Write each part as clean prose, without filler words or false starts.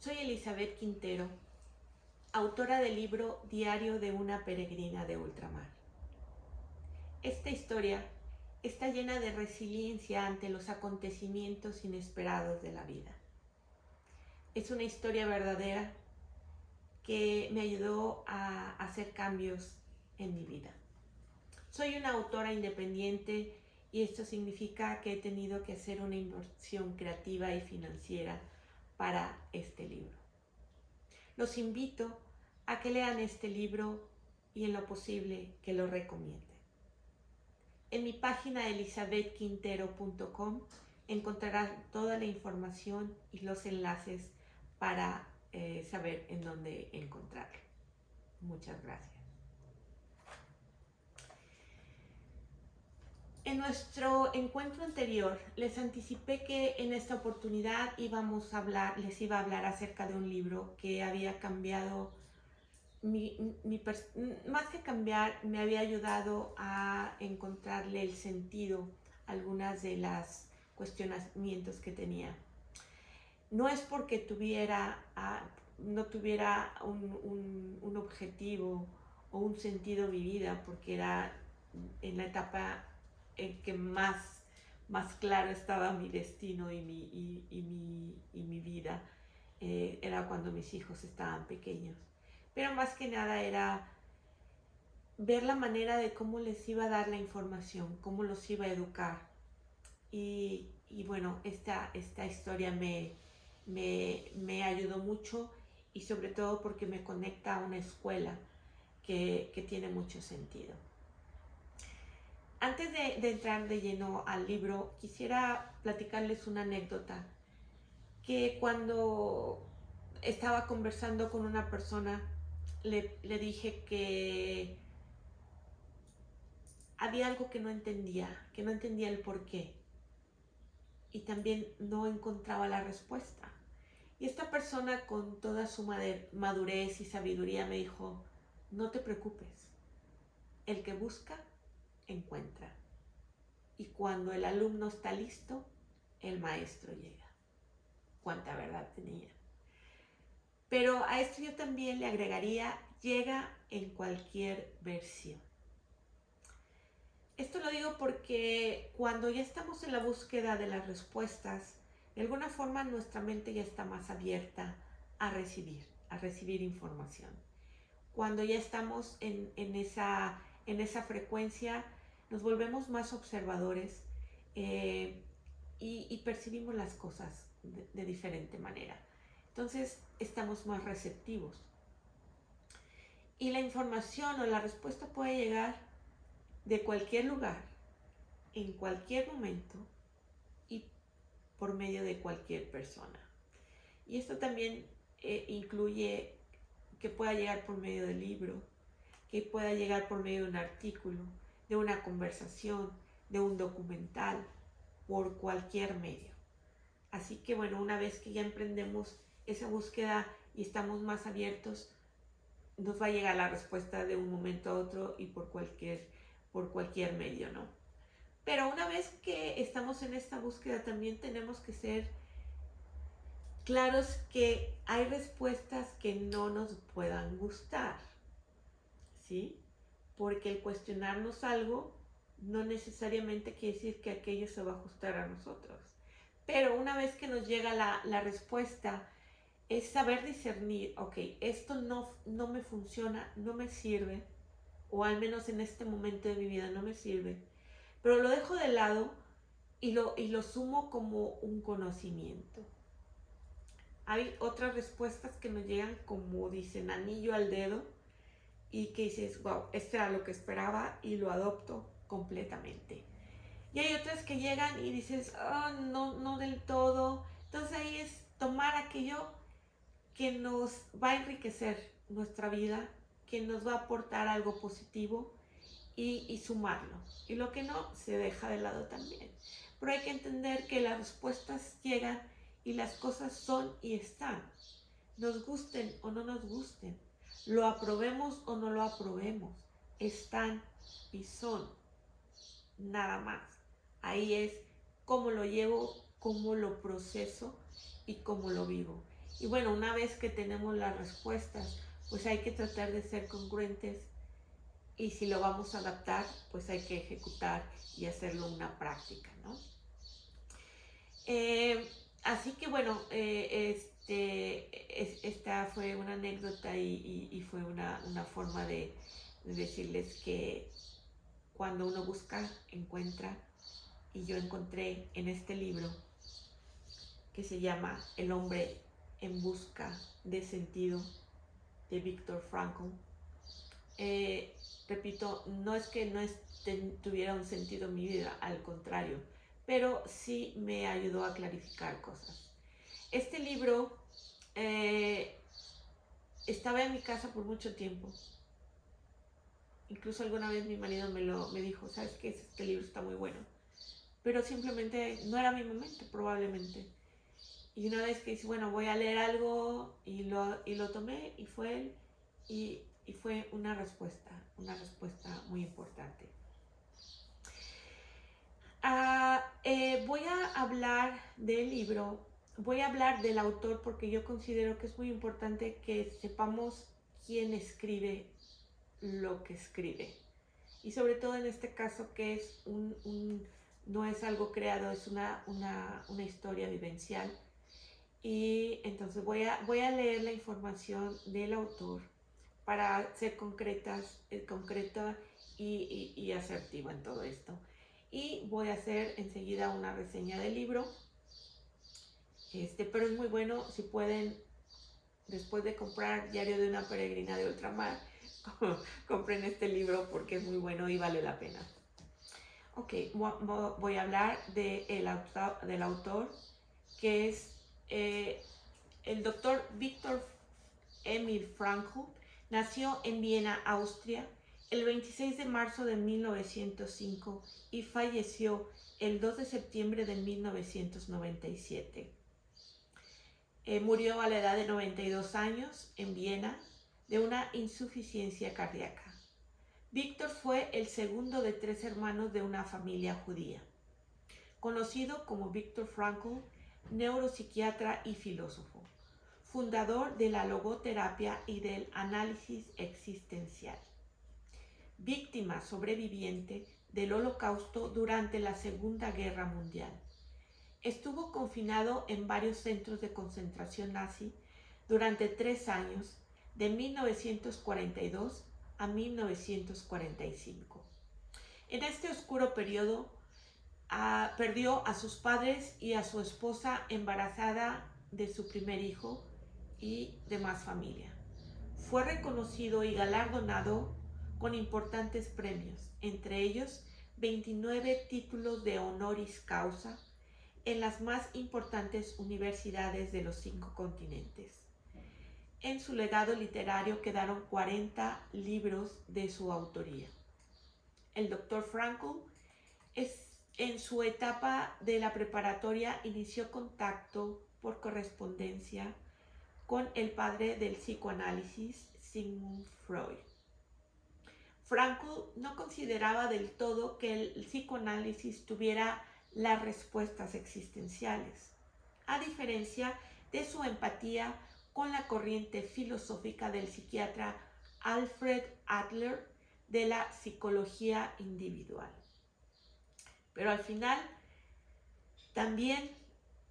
Soy Elizabeth Quintero, autora del libro Diario de una peregrina de ultramar. Esta historia está llena de resiliencia ante los acontecimientos inesperados de la vida. Es una historia verdadera que me ayudó a hacer cambios en mi vida. Soy una autora independiente y esto significa que he tenido que hacer una inversión creativa y financiera para este libro. Los invito a que lean este libro y en lo posible que lo recomienden. En mi página elizabethquintero.com encontrarán toda la información y los enlaces para saber en dónde encontrarlo. Muchas gracias. En nuestro encuentro anterior les anticipé que en esta oportunidad les iba a hablar acerca de un libro que había cambiado más que cambiar, me había ayudado a encontrarle el sentido a algunas de las cuestionamientos que tenía. No es porque no tuviera un objetivo o un sentido mi vida, porque era en la etapa en que más claro estaba mi destino y mi vida. Era cuando mis hijos estaban pequeños. Pero más que nada era ver la manera de cómo les iba a dar la información, cómo los iba a educar. Y bueno, esta historia me ayudó mucho y sobre todo porque me conecta a una escuela que tiene mucho sentido. Antes de entrar de lleno al libro, quisiera platicarles una anécdota que cuando estaba conversando con una persona le dije que había algo que no entendía el por qué y también no encontraba la respuesta. Y esta persona con toda su madurez y sabiduría me dijo, no te preocupes, el que busca, encuentra. Y cuando el alumno está listo, el maestro llega. Cuánta verdad tenía. Pero a esto yo también le agregaría, llega en cualquier versión. Esto lo digo porque cuando ya estamos en la búsqueda de las respuestas, de alguna forma nuestra mente ya está más abierta a recibir información. Cuando ya estamos en esa frecuencia, nos volvemos más observadores y percibimos las cosas de diferente manera. Entonces estamos más receptivos. Y la información o la respuesta puede llegar de cualquier lugar, en cualquier momento y por medio de cualquier persona. Y esto también incluye que pueda llegar por medio del libro, que pueda llegar por medio de un artículo, de una conversación, de un documental, por cualquier medio. Así que bueno, una vez que ya emprendemos esa búsqueda y estamos más abiertos, nos va a llegar la respuesta de un momento a otro y por cualquier medio, ¿no? Pero una vez que estamos en esta búsqueda también tenemos que ser claros que hay respuestas que no nos puedan gustar, ¿sí? Porque el cuestionarnos algo no necesariamente quiere decir que aquello se va a ajustar a nosotros. Pero una vez que nos llega la respuesta, es saber discernir, ok, esto no me funciona, no me sirve, o al menos en este momento de mi vida no me sirve, pero lo dejo de lado y lo sumo como un conocimiento. Hay otras respuestas que nos llegan como dicen anillo al dedo y que dices, wow, esto era lo que esperaba y lo adopto completamente. Y hay otras que llegan y dices, oh, no del todo. Entonces ahí es tomar aquello que nos va a enriquecer nuestra vida, que nos va a aportar algo positivo y sumarlo. Y lo que no, se deja de lado también. Pero hay que entender que las respuestas llegan y las cosas son y están. Nos gusten o no nos gusten, lo aprobemos o no lo aprobemos, están y son. Nada más. Ahí es cómo lo llevo, cómo lo proceso y cómo lo vivo. Y bueno, una vez que tenemos las respuestas, pues hay que tratar de ser congruentes, y si lo vamos a adaptar, pues hay que ejecutar y hacerlo una práctica, ¿no? Así que bueno, esta fue una anécdota y fue una forma de decirles que cuando uno busca, encuentra, y yo encontré en este libro que se llama El hombre en busca de sentido, de Viktor Frankl. Repito, no es que no tuviera un sentido en mi vida, al contrario, pero sí me ayudó a clarificar cosas. Este libro estaba en mi casa por mucho tiempo. Incluso alguna vez mi marido me dijo, ¿sabes qué? Este libro está muy bueno. Pero simplemente no era mi momento, probablemente. Y una vez que dije, bueno, voy a leer algo, y lo tomé, y fue él, y fue una respuesta muy importante. Voy a hablar del libro, voy a hablar del autor, porque yo considero que es muy importante que sepamos quién escribe lo que escribe. Y sobre todo en este caso, que es no es algo creado, es una historia vivencial. Y entonces voy a leer la información del autor para ser concreta y asertiva en todo esto. Y voy a hacer enseguida una reseña del libro. Pero es muy bueno, si pueden, después de comprar Diario de una peregrina de ultramar, compren este libro porque es muy bueno y vale la pena. Ok, voy a hablar del autor, que es el doctor Viktor Emil Frankl. Nació en Viena, Austria, el 26 de marzo de 1905 y falleció el 2 de septiembre de 1997. Murió a la edad de 92 años en Viena de una insuficiencia cardíaca. Víctor fue el segundo de 3 hermanos de una familia judía. Conocido como Viktor Frankl, neuropsiquiatra y filósofo, fundador de la logoterapia y del análisis existencial. Víctima sobreviviente del Holocausto durante la Segunda Guerra Mundial. Estuvo confinado en varios centros de concentración nazi durante 3 años, de 1942 a 1945. En este oscuro periodo, perdió a sus padres y a su esposa embarazada de su primer hijo y demás familia. Fue reconocido y galardonado con importantes premios, entre ellos 29 títulos de honoris causa en las más importantes universidades de los 5 continentes. En su legado literario quedaron 40 libros de su autoría. El Dr. Frankl en su etapa de la preparatoria inició contacto por correspondencia con el padre del psicoanálisis, Sigmund Freud. Frankl no consideraba del todo que el psicoanálisis tuviera las respuestas existenciales, a diferencia de su empatía con la corriente filosófica del psiquiatra Alfred Adler de la psicología individual. Pero al final también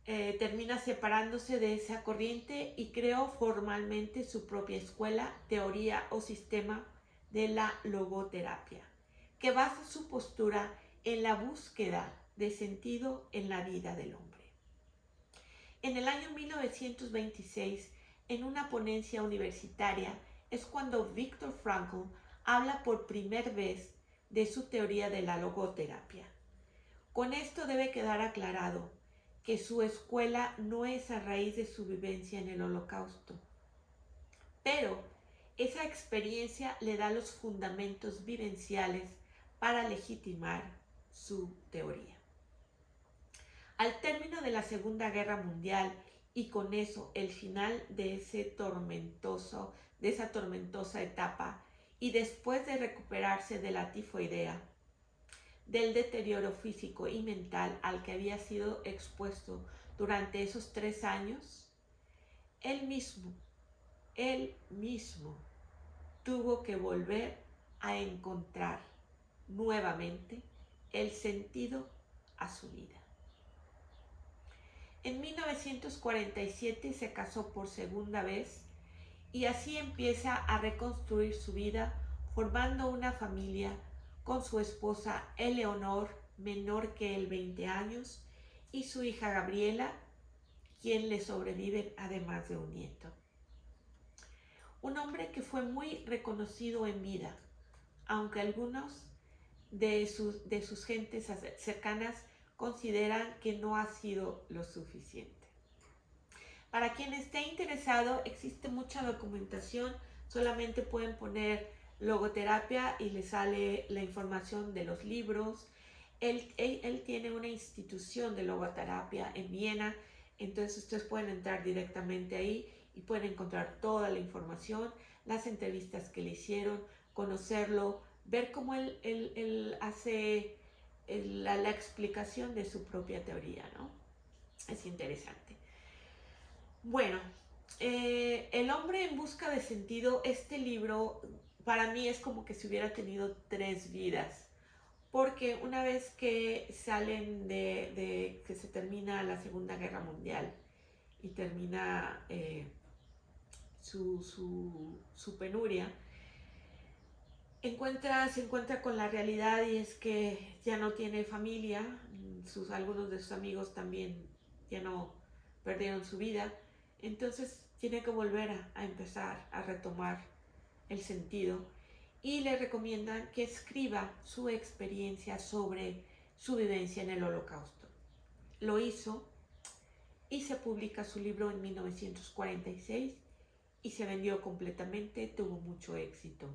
termina separándose de esa corriente y creó formalmente su propia escuela, teoría o sistema de la logoterapia, que basa su postura en la búsqueda de sentido en la vida del hombre. En el año 1926, en una ponencia universitaria, es cuando Viktor Frankl habla por primera vez de su teoría de la logoterapia. Con esto debe quedar aclarado que su escuela no es a raíz de su vivencia en el Holocausto, pero esa experiencia le da los fundamentos vivenciales para legitimar su teoría. Al término de la Segunda Guerra Mundial y con eso el final de esa tormentosa etapa, y después de recuperarse de la tifoidea, del deterioro físico y mental al que había sido expuesto durante esos 3 años, él mismo tuvo que volver a encontrar nuevamente el sentido a su vida. En 1947 se casó por segunda vez y así empieza a reconstruir su vida formando una familia con su esposa Eleonor, menor que él 20 años, y su hija Gabriela, quien le sobrevive además de un nieto. Un hombre que fue muy reconocido en vida, aunque algunos de sus gentes cercanas consideran que no ha sido lo suficiente. Para quien esté interesado, existe mucha documentación, solamente pueden poner logoterapia y le sale la información de los libros. Él tiene una institución de logoterapia en Viena, entonces ustedes pueden entrar directamente ahí y pueden encontrar toda la información, las entrevistas que le hicieron, conocerlo, ver cómo él hace la explicación de su propia teoría, ¿no? Es interesante. Bueno, El hombre en busca de sentido, este libro para mí es como que si hubiera tenido 3 vidas, porque una vez que salen de que se termina la Segunda Guerra Mundial y termina su penuria, se encuentra con la realidad, y es que ya no tiene familia, algunos de sus amigos también ya no perdieron su vida, entonces tiene que volver a empezar a retomar el sentido, y le recomiendan que escriba su experiencia sobre su vivencia en el Holocausto. Lo hizo y se publica su libro en 1946 y se vendió completamente, tuvo mucho éxito.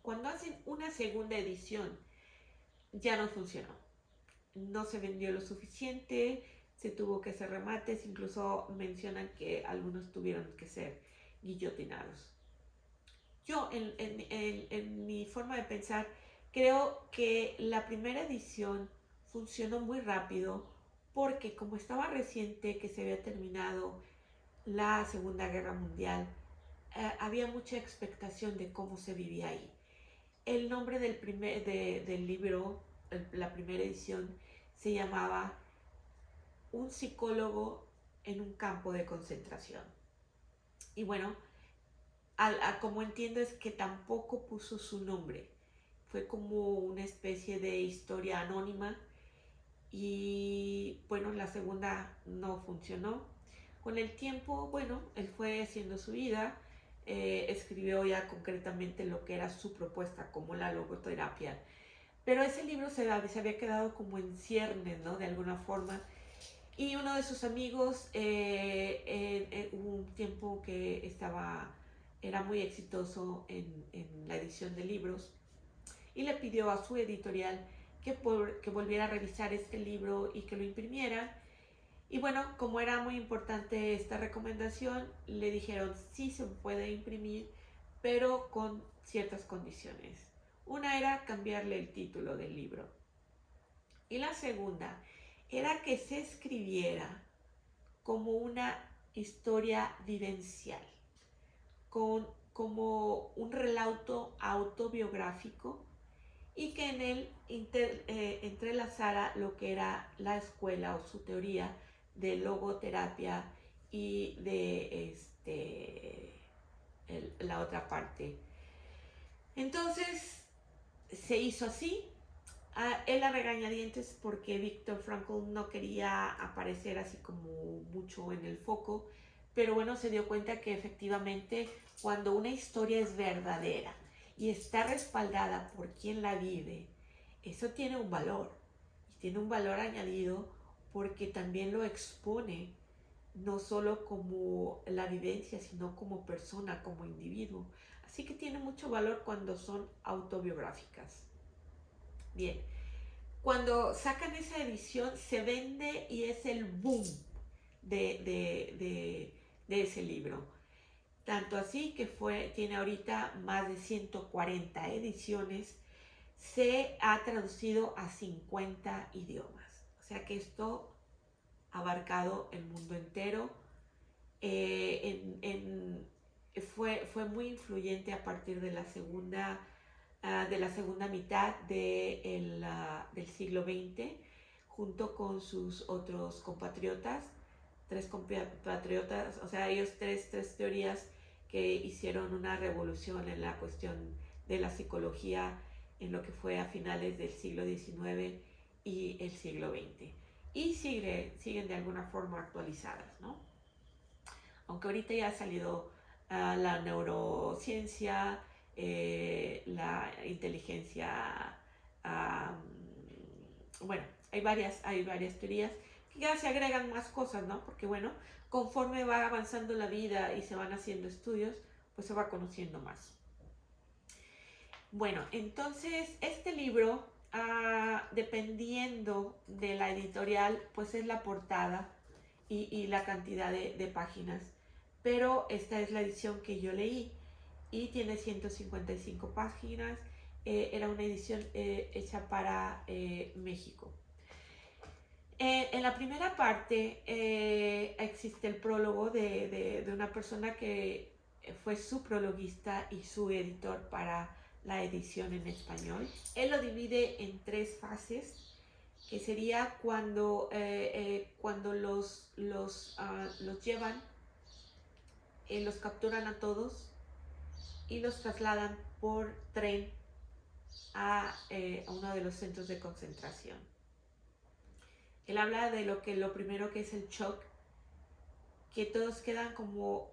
Cuando hacen una segunda edición, ya no funcionó. No se vendió lo suficiente, se tuvo que hacer remates, incluso mencionan que algunos tuvieron que ser guillotinados. Yo, en mi forma de pensar, creo que la primera edición funcionó muy rápido porque como estaba reciente que se había terminado la Segunda Guerra Mundial, había mucha expectación de cómo se vivía ahí. El nombre del libro, la primera edición, se llamaba Un psicólogo en un campo de concentración. Y bueno, como entiendo es que tampoco puso su nombre. Fue como una especie de historia anónima. Y bueno, la segunda no funcionó. Con el tiempo, bueno, él fue haciendo su vida. Escribió ya concretamente lo que era su propuesta como la logoterapia, pero ese libro se había quedado como en ciernes, ¿no? De alguna forma, y uno de sus amigos hubo un tiempo que era muy exitoso en la edición de libros, y le pidió a su editorial que volviera a revisar este libro y que lo imprimiera. Y bueno, como era muy importante esta recomendación, le dijeron sí se puede imprimir, pero con ciertas condiciones. Una era cambiarle el título del libro. Y la segunda era que se escribiera como una historia vivencial, como un relato autobiográfico, y que en él entrelazara lo que era la escuela o su teoría de logoterapia y de la otra parte. Entonces se hizo así. Él a regañadientes porque Viktor Frankl no quería aparecer así como mucho en el foco, pero bueno, se dio cuenta que efectivamente cuando una historia es verdadera y está respaldada por quien la vive, eso tiene un valor, y tiene un valor añadido porque también lo expone no solo como la vivencia, sino como persona, como individuo. Así que tiene mucho valor cuando son autobiográficas. Bien, cuando sacan esa edición se vende y es el boom de ese libro. Tanto así que tiene ahorita más de 140 ediciones, se ha traducido a 50 idiomas. O sea que esto ha abarcado el mundo entero. fue muy influyente a partir de de la segunda mitad del siglo XX, junto con sus otros compatriotas, tres compatriotas, o sea, ellos tres teorías que hicieron una revolución en la cuestión de la psicología en lo que fue a finales del siglo XIX y el siglo XX. Y siguen de alguna forma actualizadas, ¿no? Aunque ahorita ya ha salido la neurociencia, la inteligencia, bueno, hay varias teorías que ya se agregan más cosas, ¿no? Porque bueno, conforme va avanzando la vida y se van haciendo estudios, pues se va conociendo más. Bueno, entonces este libro, dependiendo de la editorial, pues es la portada y la cantidad de páginas. Pero esta es la edición que yo leí y tiene 155 páginas. Era una edición hecha para México. En la primera parte existe el prólogo de una persona que fue su prologuista y su editor para la edición en español. Él lo divide en 3 fases, que sería cuando los llevan, los capturan a todos y los trasladan por tren a uno de los centros de concentración. Él habla de lo primero que es el shock, que todos quedan como,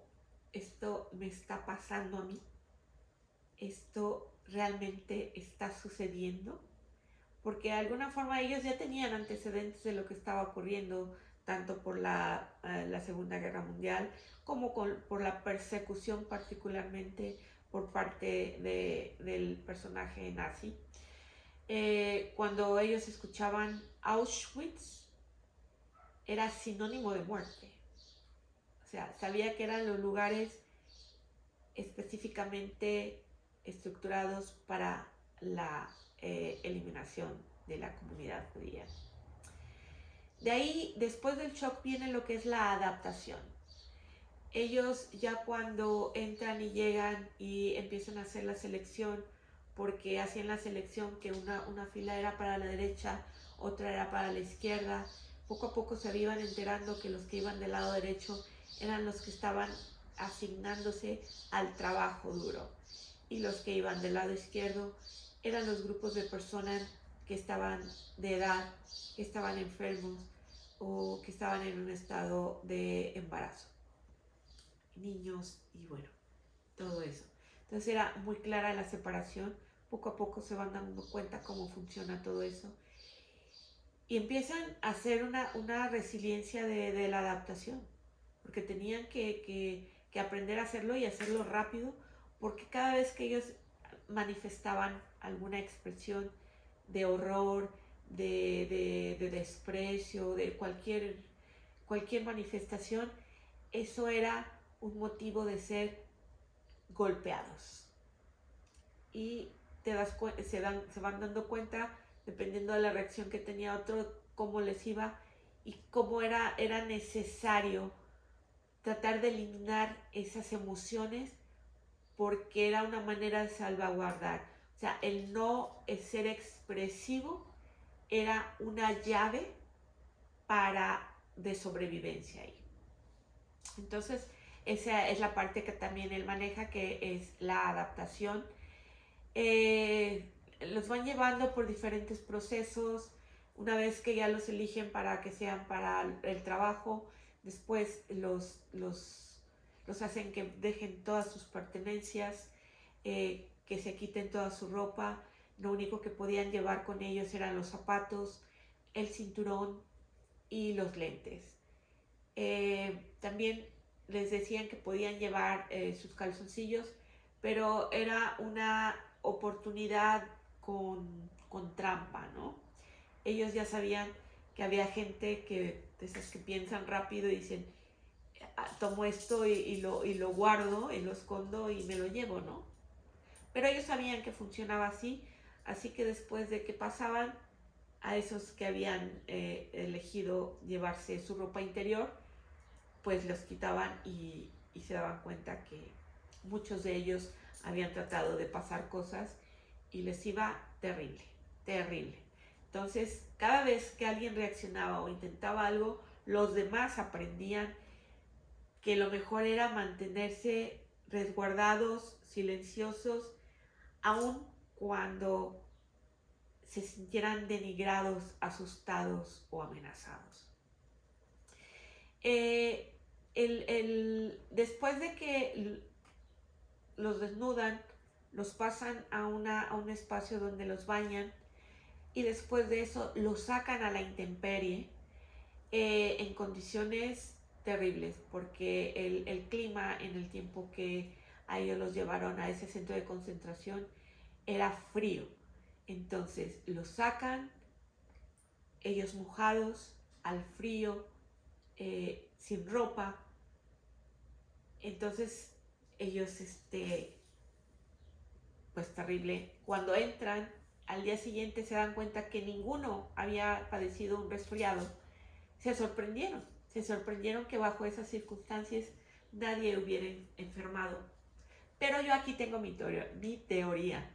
esto me está pasando a mí, esto realmente está sucediendo, porque de alguna forma ellos ya tenían antecedentes de lo que estaba ocurriendo, tanto por la Segunda Guerra Mundial como por la persecución particularmente por parte del personaje nazi. Cuando ellos escuchaban Auschwitz, era sinónimo de muerte. O sea, sabía que eran los lugares específicamente estructurados para la eliminación de la comunidad judía. De ahí, después del shock, viene lo que es la adaptación. Ellos ya cuando entran y llegan y empiezan a hacer la selección, porque hacían la selección que una fila era para la derecha, otra era para la izquierda, poco a poco se iban enterando que los que iban del lado derecho eran los que estaban asignándose al trabajo duro y los que iban del lado izquierdo eran los grupos de personas que estaban de edad, que estaban enfermos o que estaban en un estado de embarazo, niños y bueno, todo eso. Entonces era muy clara la separación, poco a poco se van dando cuenta cómo funciona todo eso y empiezan a hacer una resiliencia de la adaptación, porque tenían que aprender a hacerlo y hacerlo rápido, porque cada vez que ellos manifestaban alguna expresión de horror, de desprecio, de cualquier manifestación, eso era un motivo de ser golpeados. Y se van dando cuenta, dependiendo de la reacción que tenía otro, cómo les iba y cómo era necesario tratar de eliminar esas emociones, porque era una manera de salvaguardar. O sea, el no ser expresivo era una llave de sobrevivencia ahí. Entonces, esa es la parte que también él maneja, que es la adaptación. Los van llevando por diferentes procesos. Una vez que ya los eligen para que sean para el trabajo, después los hacen que dejen todas sus pertenencias, que se quiten toda su ropa. Lo único que podían llevar con ellos eran los zapatos, el cinturón y los lentes. También les decían que podían llevar sus calzoncillos, pero era una oportunidad con trampa, ¿no? Ellos ya sabían que había gente de esas que piensan rápido y dicen, tomo esto y lo guardo y lo escondo y me lo llevo, ¿no? Pero ellos sabían que funcionaba así que después de que pasaban a esos que habían elegido llevarse su ropa interior, pues los quitaban y se daban cuenta que muchos de ellos habían tratado de pasar cosas y les iba terrible, terrible. Entonces, cada vez que alguien reaccionaba o intentaba algo, los demás aprendían que lo mejor era mantenerse resguardados, silenciosos, aun cuando se sintieran denigrados, asustados o amenazados. Después de que los desnudan, los pasan a un espacio donde los bañan y después de eso los sacan a la intemperie en condiciones terribles, porque el clima en el tiempo que a ellos los llevaron a ese centro de concentración era frío. Entonces los sacan, ellos mojados, al frío, sin ropa. Entonces ellos, pues terrible. Cuando entran, al día siguiente se dan cuenta que ninguno había padecido un resfriado. Se sorprendieron que bajo esas circunstancias nadie hubiera enfermado. Pero yo aquí tengo mi teoría.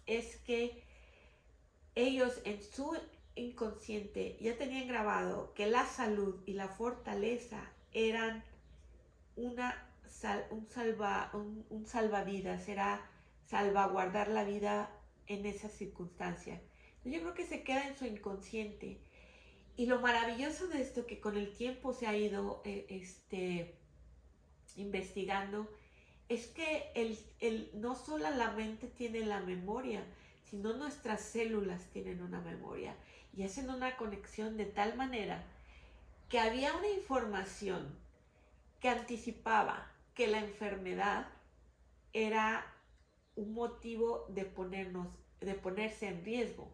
Es que ellos en su inconsciente ya tenían grabado que la salud y la fortaleza eran un salvavidas, era salvaguardar la vida en esas circunstancias. Yo creo que se queda en su inconsciente. Y lo maravilloso de esto que con el tiempo se ha ido investigando es que no solo la mente tiene la memoria, sino nuestras células tienen una memoria y hacen una conexión de tal manera que había una información que anticipaba que la enfermedad era un motivo de ponerse en riesgo.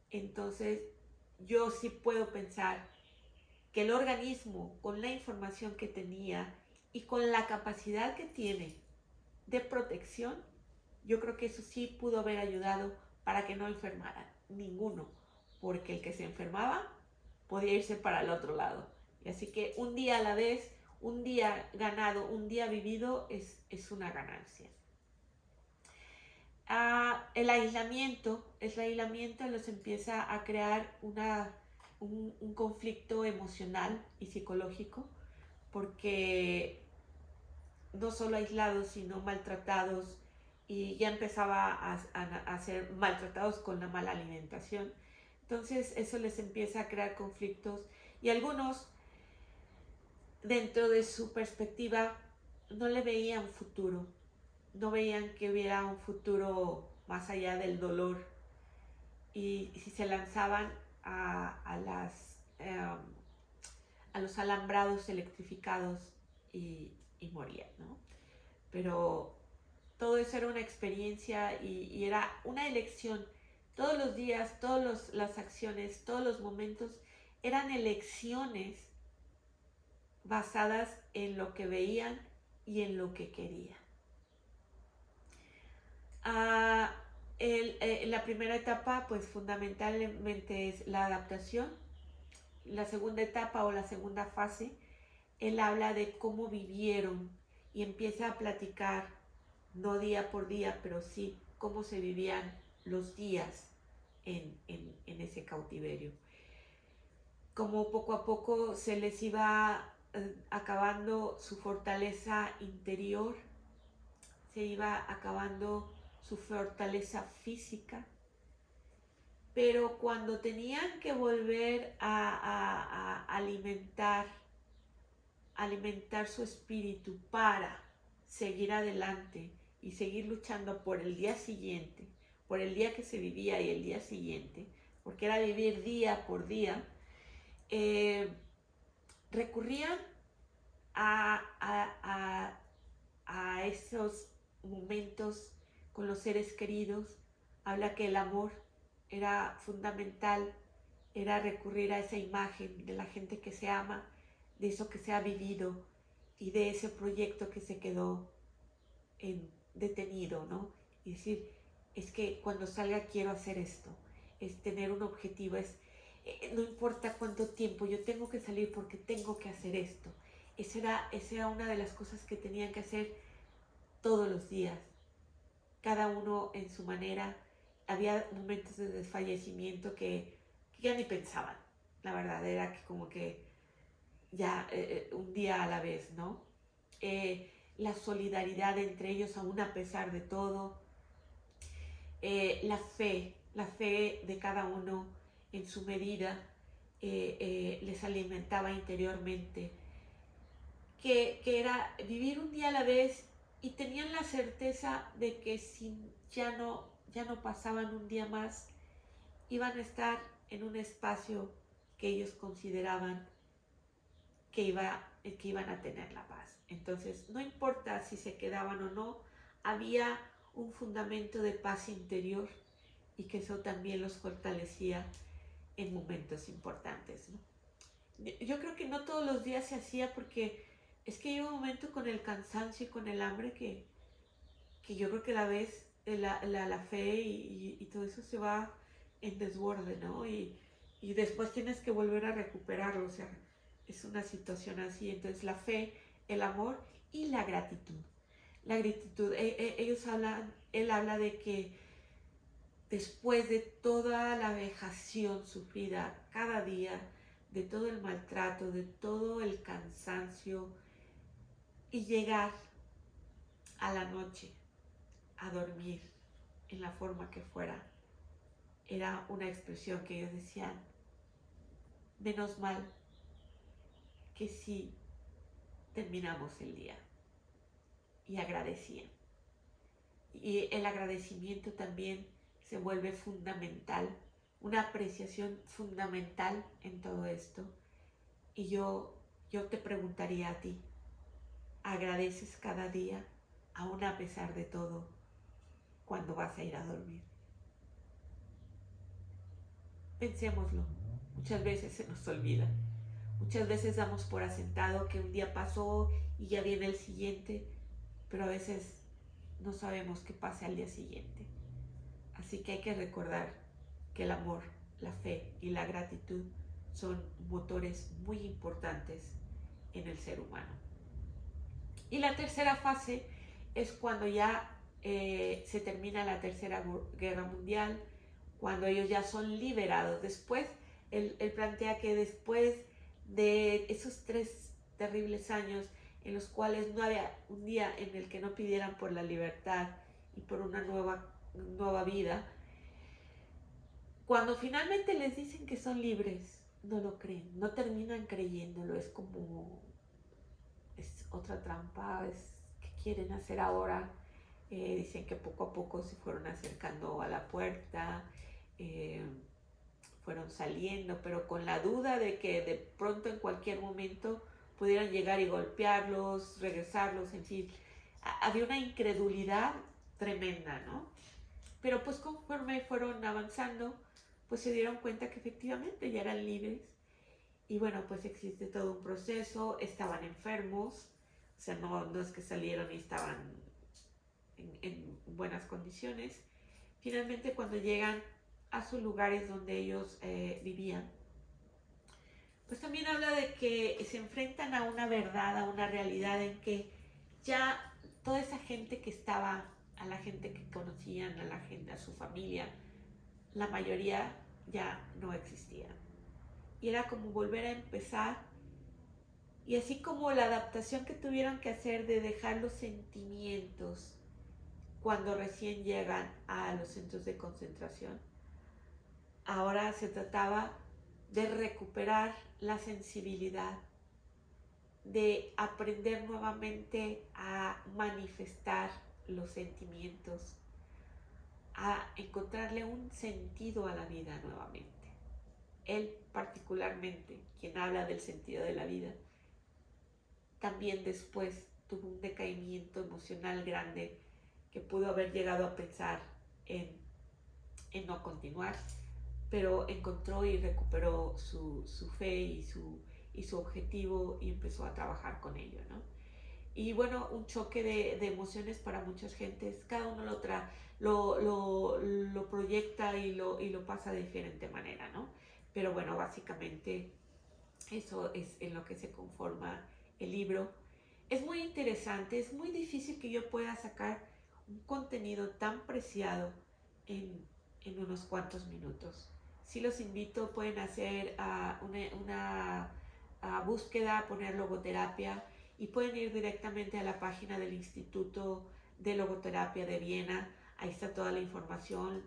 Entonces, yo sí puedo pensar que el organismo, con la información que tenía y con la capacidad que tiene de protección, yo creo que eso sí pudo haber ayudado para que no enfermaran ninguno, porque el que se enfermaba podía irse para el otro lado. Y así que un día a la vez, un día ganado, un día vivido es una ganancia. El aislamiento los empieza a crear un conflicto emocional y psicológico, porque no solo aislados, sino maltratados, y ya empezaba a ser maltratados con la mala alimentación. Entonces eso les empieza a crear conflictos y algunos, dentro de su perspectiva, no le veían futuro. No veían que hubiera un futuro más allá del dolor y si se lanzaban a los alambrados electrificados y morían, ¿no? Pero todo eso era una experiencia y era una elección. Todos los días, todas las acciones, todos los momentos eran elecciones basadas en lo que veían y en lo que querían. La primera etapa, pues fundamentalmente es la adaptación. La segunda etapa o la segunda fase, él habla de cómo vivieron y empieza a platicar, no día por día, pero sí cómo se vivían los días en ese cautiverio. Como poco a poco se les iba acabando su fortaleza interior, se iba acabando su fortaleza física, pero cuando tenían que volver a alimentar su espíritu para seguir adelante y seguir luchando por el día siguiente, por el día que se vivía y el día siguiente, porque era vivir día por día, recurrían a esos momentos con los seres queridos. Habla que el amor era fundamental, era recurrir a esa imagen de la gente que se ama, de eso que se ha vivido y de ese proyecto que se quedó detenido, ¿no? Y decir, es que cuando salga quiero hacer esto, es tener un objetivo, no importa cuánto tiempo, yo tengo que salir porque tengo que hacer esto. Esa era una de las cosas que tenían que hacer todos los días, cada uno en su manera. Había momentos de desfallecimiento que ya ni pensaban. La verdad era que como que ya un día a la vez, ¿no? La solidaridad entre ellos, aún a pesar de todo, la fe de cada uno en su medida, les alimentaba interiormente, que era vivir un día a la vez, y tenían la certeza de que si ya no pasaban un día más, iban a estar en un espacio que ellos consideraban que iban a tener la paz. Entonces, no importa si se quedaban o no, había un fundamento de paz interior, y que eso también los fortalecía en momentos importantes, ¿no? Yo creo que no todos los días se hacía, porque es que llega un momento con el cansancio y con el hambre que yo creo que la fe y todo eso se va en desborde, ¿no? Y después tienes que volver a recuperarlo, o sea, es una situación así. Entonces la fe, el amor y la gratitud. La gratitud, él habla de que después de toda la vejación sufrida cada día, de todo el maltrato, de todo el cansancio, y llegar a la noche a dormir en la forma que fuera, era una expresión que ellos decían: menos mal que sí terminamos el día. Y agradecían. Y el agradecimiento también se vuelve fundamental, una apreciación fundamental en todo esto. Y yo te preguntaría a ti: ¿agradeces cada día, aún a pesar de todo, cuando vas a ir a dormir? Pensémoslo. Muchas veces se nos olvida. Muchas veces damos por asentado que un día pasó y ya viene el siguiente, pero a veces no sabemos qué pase al día siguiente. Así que hay que recordar que el amor, la fe y la gratitud son motores muy importantes en el ser humano. Y la tercera fase es cuando ya se termina la Tercera Guerra Mundial, cuando ellos ya son liberados. Después, él plantea que después de esos 3 terribles años en los cuales no había un día en el que no pidieran por la libertad y por una nueva vida, cuando finalmente les dicen que son libres, no lo creen, no terminan creyéndolo. Es como, es otra trampa, es que quieren hacer ahora. Dicen que poco a poco se fueron acercando a la puerta, fueron saliendo, pero con la duda de que de pronto en cualquier momento pudieran llegar y golpearlos, regresarlos, en fin. Había una incredulidad tremenda, ¿no? Pero pues conforme fueron avanzando, pues se dieron cuenta que efectivamente ya eran libres. Y bueno, pues existe todo un proceso. Estaban enfermos, o sea, no es que salieron y estaban en buenas condiciones. Finalmente, cuando llegan a sus lugares donde ellos vivían, pues también habla de que se enfrentan a una verdad, a una realidad en que ya toda esa gente que estaba, a la gente que conocían, a la gente, a su familia, la mayoría ya no existía. Y era como volver a empezar. Y así como la adaptación que tuvieron que hacer de dejar los sentimientos cuando recién llegan a los centros de concentración, ahora se trataba de recuperar la sensibilidad, de aprender nuevamente a manifestar los sentimientos, a encontrarle un sentido a la vida nuevamente. Él particularmente, quien habla del sentido de la vida, también después tuvo un decaimiento emocional grande, que pudo haber llegado a pensar en no continuar, pero encontró y recuperó su fe y su objetivo, y empezó a trabajar con ello, ¿no? Y bueno, un choque de emociones para muchas gentes. Cada uno lo proyecta y lo pasa de diferente manera, ¿no? Pero bueno, básicamente eso es en lo que se conforma el libro. es muy interesante, es muy difícil que yo pueda sacar un contenido tan preciado en, en unos cuantos minutos. Si los invito, pueden hacer una búsqueda, poner logoterapia y pueden ir directamente a la página del Instituto de Logoterapia de Viena. Ahí está toda la información,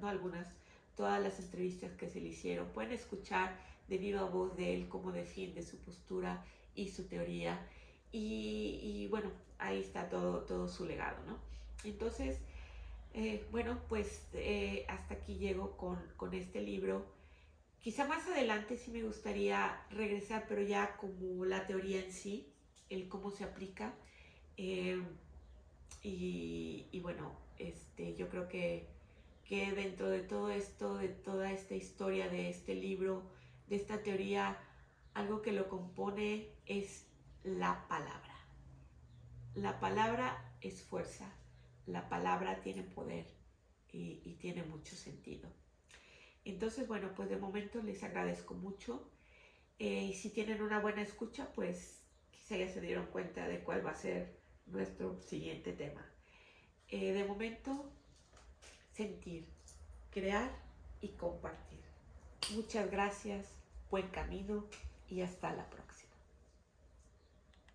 no algunas, todas las entrevistas que se le hicieron. Pueden escuchar de viva voz de él cómo defiende su postura y su teoría. Y bueno, ahí está todo su legado, ¿no? Entonces, bueno, pues hasta aquí llego con este libro. Quizá más adelante sí me gustaría regresar, pero ya como la teoría en sí, el cómo se aplica. Eh, y bueno, yo creo que dentro de todo esto, de toda esta historia de este libro, de esta teoría, algo que lo compone es la palabra. La palabra es fuerza, la palabra tiene poder y tiene mucho sentido. Entonces, bueno, pues de momento les agradezco mucho. Y si tienen una buena escucha, pues quizá ya se dieron cuenta de cuál va a ser nuestro siguiente tema. De momento, sentir, crear y compartir. Muchas gracias, buen camino y hasta la próxima.